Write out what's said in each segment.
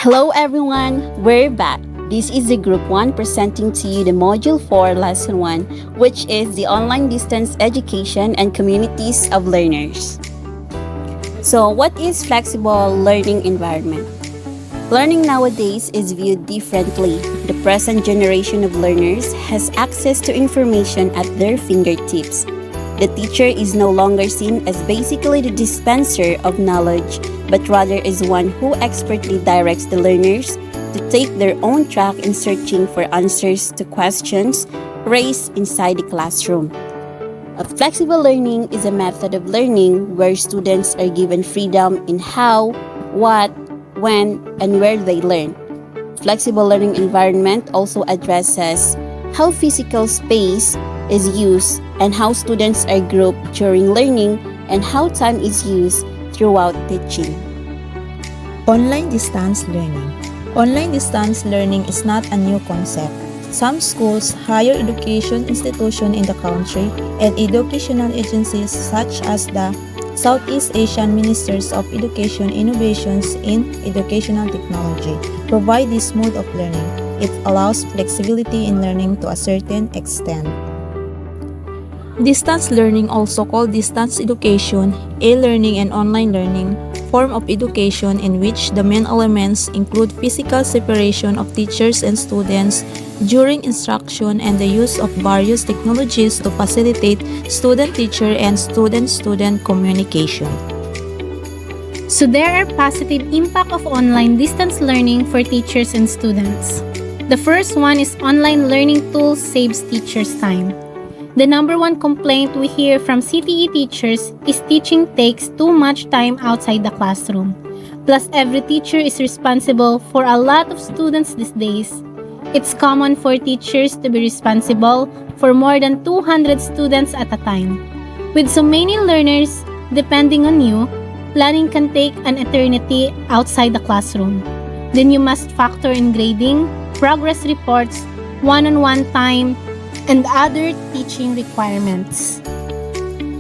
Hello everyone, we're back. This is the Group 1 presenting to you the Module 4 Lesson 1, which is the online distance education and communities of learners. So, what is flexible learning environment? Learning nowadays is viewed differently. The present generation of learners has access to information at their fingertips. The teacher is no longer seen as basically the dispenser of knowledge, but rather as one who expertly directs the learners to take their own track in searching for answers to questions raised inside the classroom. A flexible learning is a method of learning where students are given freedom in how, what, when, and where they learn. Flexible learning environment also addresses how physical space is used and how students are grouped during learning and how time is used throughout teaching. Online distance learning. Online distance learning is not a new concept. Some schools, higher education institutions in the country, and educational agencies such as the Southeast Asian Ministers of Education Innovations in Educational Technology provide this mode of learning. It allows flexibility in learning to a certain extent. Distance learning, also called distance education, e-learning and online learning, form of education in which the main elements include physical separation of teachers and students during instruction and the use of various technologies to facilitate student-teacher and student-student communication. So there are positive impact of online distance learning for teachers and students. The first one is online learning tools saves teachers time. The number one complaint we hear from CTE teachers is teaching takes too much time outside the classroom. Plus, every teacher is responsible for a lot of students these days. It's common for teachers to be responsible for more than 200 students at a time. With so many learners depending on you, planning can take an eternity outside the classroom. Then you must factor in grading, progress reports, one-on-one time, and other teaching requirements.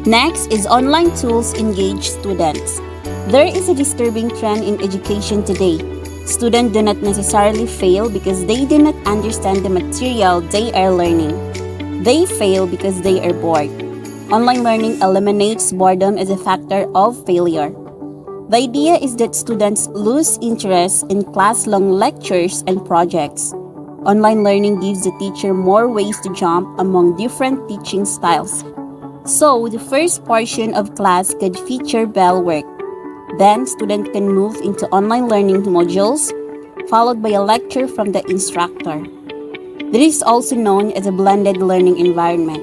Next is online tools engage students. There is a disturbing trend in education today. Students do not necessarily fail because they do not understand the material they are learning. They fail because they are bored. Online learning eliminates boredom as a factor of failure. The idea is that students lose interest in class-long lectures and projects. Online learning gives the teacher more ways to jump among different teaching styles. So, the first portion of class could feature bell work. Then, students can move into online learning modules, followed by a lecture from the instructor. This is also known as a blended learning environment.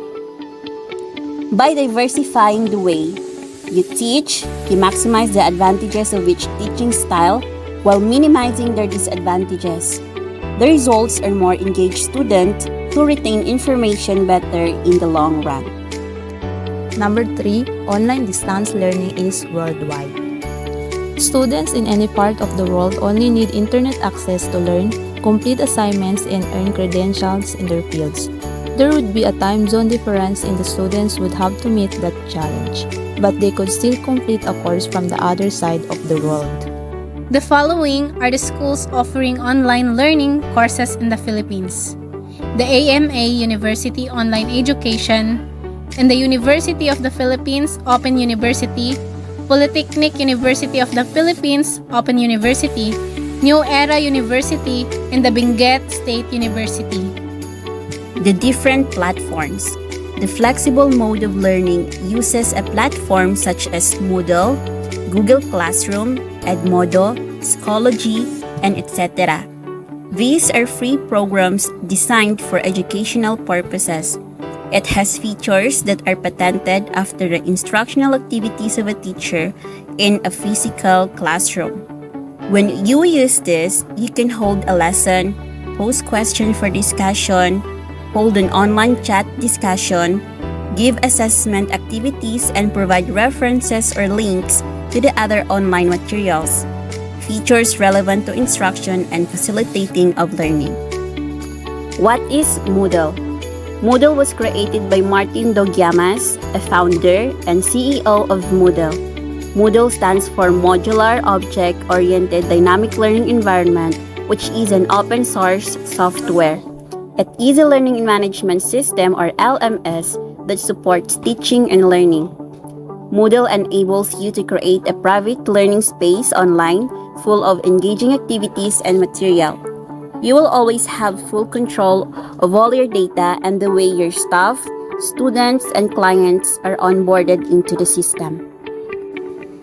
By diversifying the way you teach, you maximize the advantages of each teaching style while minimizing their disadvantages. The results are more engaged students who retain information better in the long run. Number 3, online distance learning is worldwide. Students in any part of the world only need internet access to learn, complete assignments, and earn credentials in their fields. There would be a time zone difference and the students would have to meet that challenge, but they could still complete a course from the other side of the world. The following are the schools offering online learning courses in the Philippines: the AMA University Online Education and the University of the Philippines Open University, Polytechnic University of the Philippines Open University, New Era University, and the Benguet State University. The different platforms. The flexible mode of learning uses a platform such as Moodle, Google Classroom, Edmodo, Schoology, and etc. These are free programs designed for educational purposes. It has features that are patented after the instructional activities of a teacher in a physical classroom. When you use this, you can hold a lesson, post questions for discussion, hold an online chat discussion, give assessment activities, and provide references or links to the other online materials. Features relevant to instruction and facilitating of learning. What is Moodle? Moodle was created by Martin Dogiamas, a founder and CEO of Moodle. Moodle stands for Modular Object-Oriented Dynamic Learning Environment, which is an open-source software. It is a learning management system or LMS that supports teaching and learning. Moodle enables you to create a private learning space online full of engaging activities and material. You will always have full control of all your data and the way your staff, students, and clients are onboarded into the system.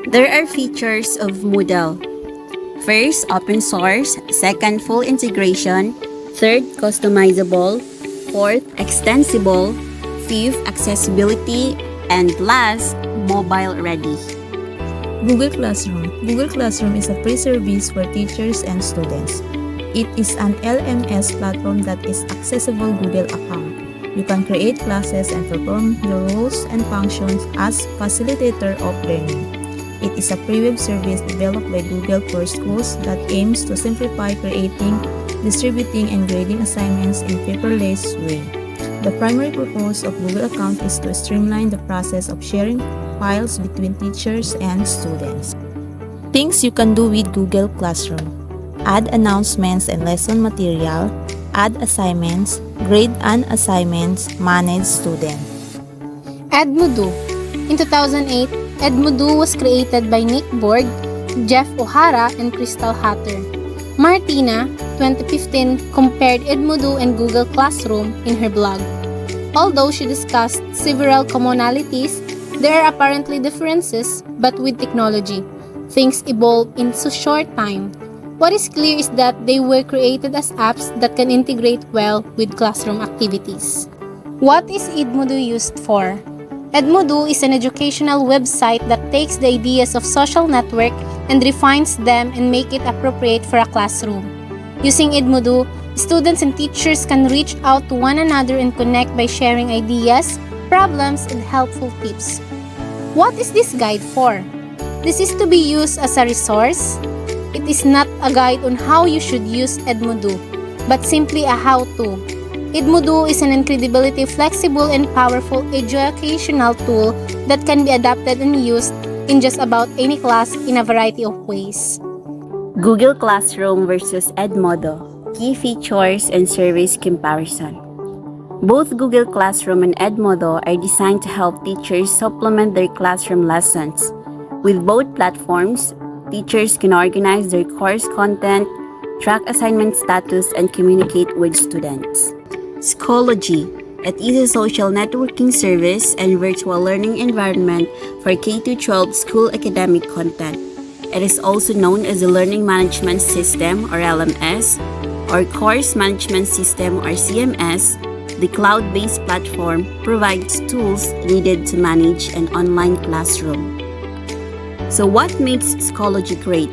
There are features of Moodle. First, open source. Second, full integration. Third, customizable. Fourth, extensible. Fifth, accessibility. And last, mobile ready. Google Classroom. Google Classroom is a free service for teachers and students. It is an LMS platform that is accessible Google account. You can create classes and perform your roles and functions as facilitator of learning. It is a free web service developed by Google for schools that aims to simplify creating, distributing, and grading assignments in paperless way. The primary purpose of Google account is to streamline the process of sharing files between teachers and students. Things you can do with Google Classroom: add announcements and lesson material, add assignments, grade and assignments, manage students. Edmodo. In 2008, Edmodo was created by Nick Borg, Jeff O'Hara, and Crystal Hatter. Martina, 2015, compared Edmodo and Google Classroom in her blog. Although she discussed several commonalities, there are apparently differences, but with technology, things evolve in so short time. What is clear is that they were created as apps that can integrate well with classroom activities. What is Edmodo used for? Edmodo is an educational website that takes the ideas of social network and refines them and make it appropriate for a classroom. Using Edmodo, students and teachers can reach out to one another and connect by sharing ideas, problems, and helpful tips. What is this guide for? This is to be used as a resource. It is not a guide on how you should use Edmodo, but simply a how-to. Edmodo is an incredibly flexible and powerful educational tool that can be adapted and used in just about any class in a variety of ways. Google Classroom versus Edmodo. Key features and service comparison. Both Google Classroom and Edmodo are designed to help teachers supplement their classroom lessons. With both platforms, teachers can organize their course content, track assignment status, and communicate with students. Schoology. It is a social networking service and virtual learning environment for K-12 school academic content. It is also known as a Learning Management System or LMS, or Course Management System or CMS. The cloud-based platform provides tools needed to manage an online classroom. So what makes Schoology great?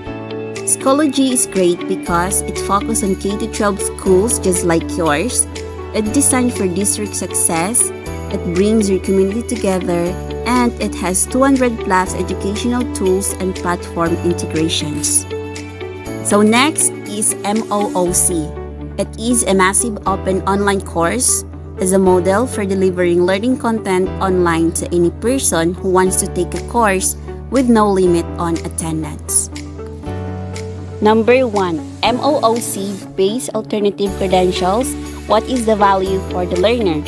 Schoology is great because it focuses on K-12 schools just like yours. It's designed for district success, it brings your community together, and it has 200 plus educational tools and platform integrations. So next is MOOC. It is a massive open online course as a model for delivering learning content online to any person who wants to take a course with no limit on attendance. Number 1. MOOC-based alternative credentials. What is the value for the learner?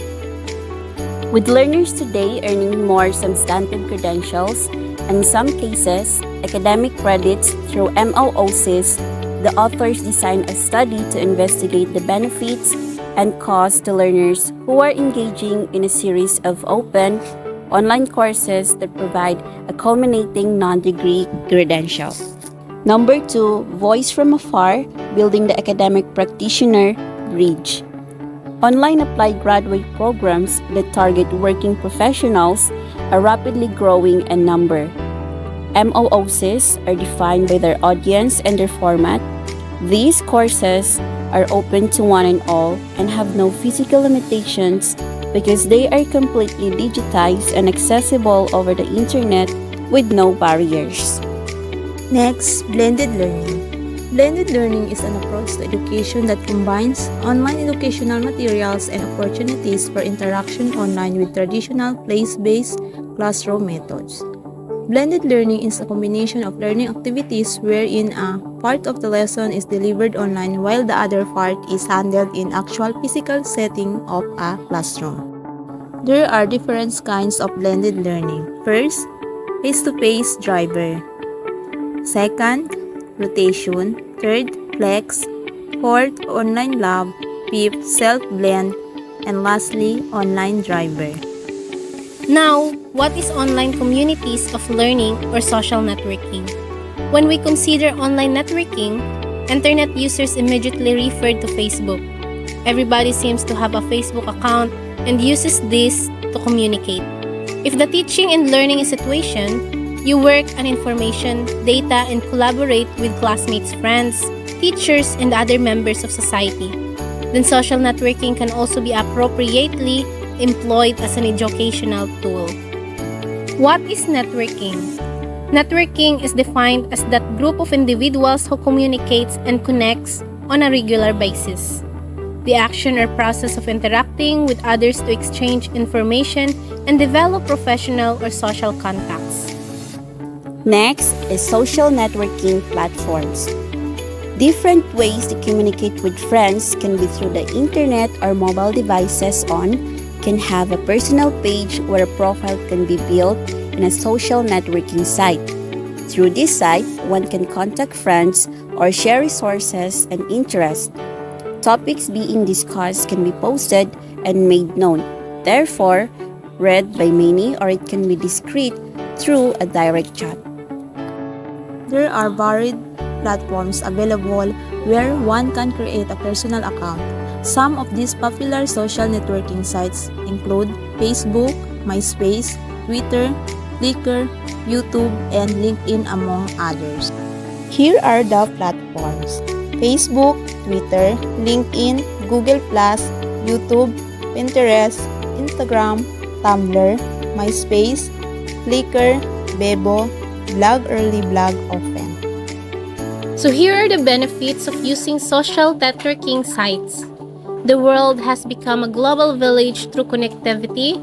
With learners today earning more substantive credentials, and in some cases, academic credits through MOOCs, the authors designed a study to investigate the benefits and costs to learners who are engaging in a series of open, online courses that provide a culminating non-degree credential. Number 2, Voice from Afar, building the academic practitioner bridge. Online applied graduate programs that target working professionals are rapidly growing in number. MOOCs are defined by their audience and their format. These courses are open to one and all and have no physical limitations because they are completely digitized and accessible over the internet with no barriers. Next, blended learning. Blended learning is an approach to education that combines online educational materials and opportunities for interaction online with traditional place-based classroom methods. Blended learning is a combination of learning activities wherein a part of the lesson is delivered online while the other part is handled in actual physical setting of a classroom. There are different kinds of blended learning. First, face-to-face driver. Second, rotation. Third, flex. Fourth, online lab. Fifth, self-blend. And lastly, online driver. Now, what is online communities of learning or social networking? When we consider online networking, internet users immediately refer to Facebook. Everybody seems to have a Facebook account and uses this to communicate. If the teaching and learning situation, you work on information, data, and collaborate with classmates, friends, teachers, and other members of society, then social networking can also be appropriately employed as an educational tool. What is networking? Networking is defined as that group of individuals who communicates and connects on a regular basis. The action or process of interacting with others to exchange information and develop professional or social contacts. Next is social networking platforms. Different ways to communicate with friends can be through the internet or mobile devices can have a personal page where a profile can be built in a social networking site. Through this site, one can contact friends or share resources and interests. Topics being discussed can be posted and made known, therefore read by many, or it can be discreet through a direct chat. There are varied platforms available where one can create a personal account. Some of these popular social networking sites include Facebook, MySpace, Twitter, Flickr, YouTube, and LinkedIn, among others. Here are the platforms: Facebook, Twitter, LinkedIn, Google+, YouTube, Pinterest, Instagram, Tumblr, MySpace, Flickr, Bebo, Blog Early, Blog Often. So here are the benefits of using social networking sites. The world has become a global village through connectivity.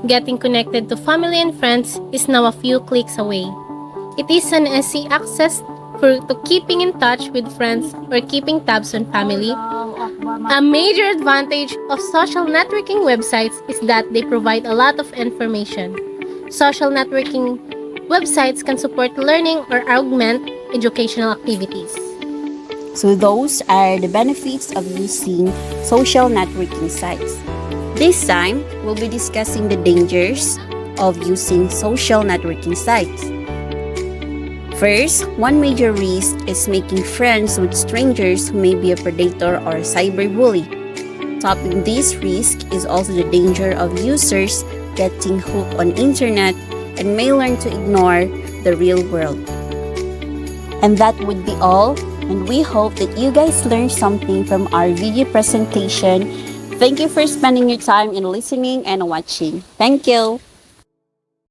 Getting connected to family and friends is now a few clicks away. It is an easy access to keeping in touch with friends or keeping tabs on family. A major advantage of social networking websites is that they provide a lot of information. Social networking websites can support learning or augment educational activities. So those are the benefits of using social networking sites. This time, we'll be discussing the dangers of using social networking sites. First, one major risk is making friends with strangers who may be a predator or cyberbully. Topping this risk is also the danger of users getting hooked on internet and may learn to ignore the real world. And that would be all, and we hope that you guys learned something from our video presentation. Thank you for spending your time in listening and watching. Thank you.